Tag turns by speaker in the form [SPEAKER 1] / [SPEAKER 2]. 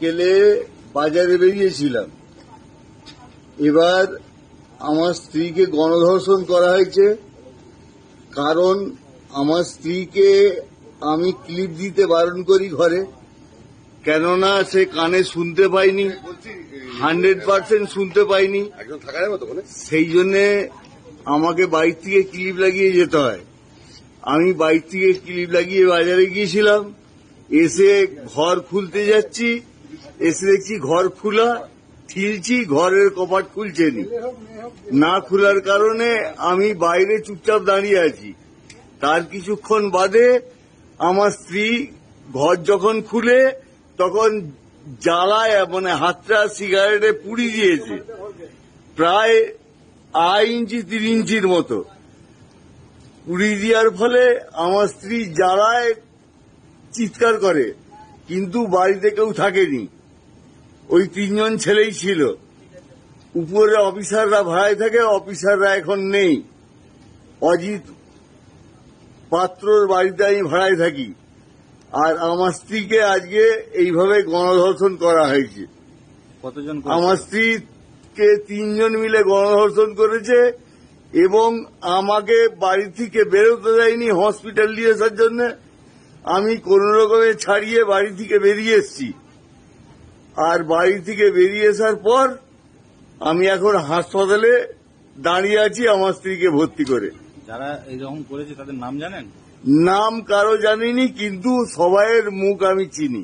[SPEAKER 1] বিকেলে বাজারে বেরিয়েছিলাম। এবার আমার স্ত্রীকে গণধর্ষণ করা হয়েছে, কারণ আমার স্ত্রীকে আমি ক্লিপ দিতে বারণ করি ঘরে, কেননা সে কানে শুনতে পায়নি, 100% শুনতে পায়নি। সেই জন্যে আমাকে বাইক থেকে ক্লিপ লাগিয়ে যেতে হয়। আমি বাইক থেকে ক্লিপ লাগিয়ে বাজারে গিয়েছিলাম, এসে ঘর খুলতে যাচ্ছি, এসে দেখছি ঘর খোলা, ঠিলছি, ঘরের কপাট খুলছেনি। না খোলার কারণে আমি বাইরে চুপচাপ দাঁড়িয়ে আছি। তার কিছুক্ষণ বাদে আমার স্ত্রী ঘর যখন খুলে, তখন জ্বালায় মানে হাতটা সিগারেটে পুড়ি দিয়েছে, প্রায় 2.5 ইঞ্চি 3 ইঞ্চির মতো পুড়ি দেওয়ার ফলে আমার স্ত্রী জ্বালায় চিৎকার করে, কিন্তু বাড়িতে কেউ থাকেনি, ওই 3 জন ছেলেই ছিল। উপরে অফিসাররা ভাড়ায় থাকে, অফিসাররা এখন নেই। অজিত পাত্রর বাড়িতে আমি ভাড়ায় থাকি। আর আমার স্ত্রীকে আজকে এইভাবে গণধর্ষণ করা হয়েছে।
[SPEAKER 2] কতজন?
[SPEAKER 1] আমার স্ত্রীকে 3 জন মিলে গণধর্ষণ করেছে এবং আমাকে বাড়ি থেকে বেরোতে দেয়নি হসপিটাল নিয়ে আসার জন্য। আমি কোন রকমে ছাড়িয়ে বাড়ি থেকে বেরিয়ে এসেছি। আর বাড়ি থেকে বেরিয়ে আসার পর আমি এখন হাসপাতালে দাঁড়িয়ে আছি আমার স্ত্রীকে ভর্তি করে।
[SPEAKER 2] যারা এইরকম করেছে তাদের নাম জানেন?
[SPEAKER 1] নাম কারো জানিনি, কিন্তু সবাইয়ের মুখ আমি চিনি।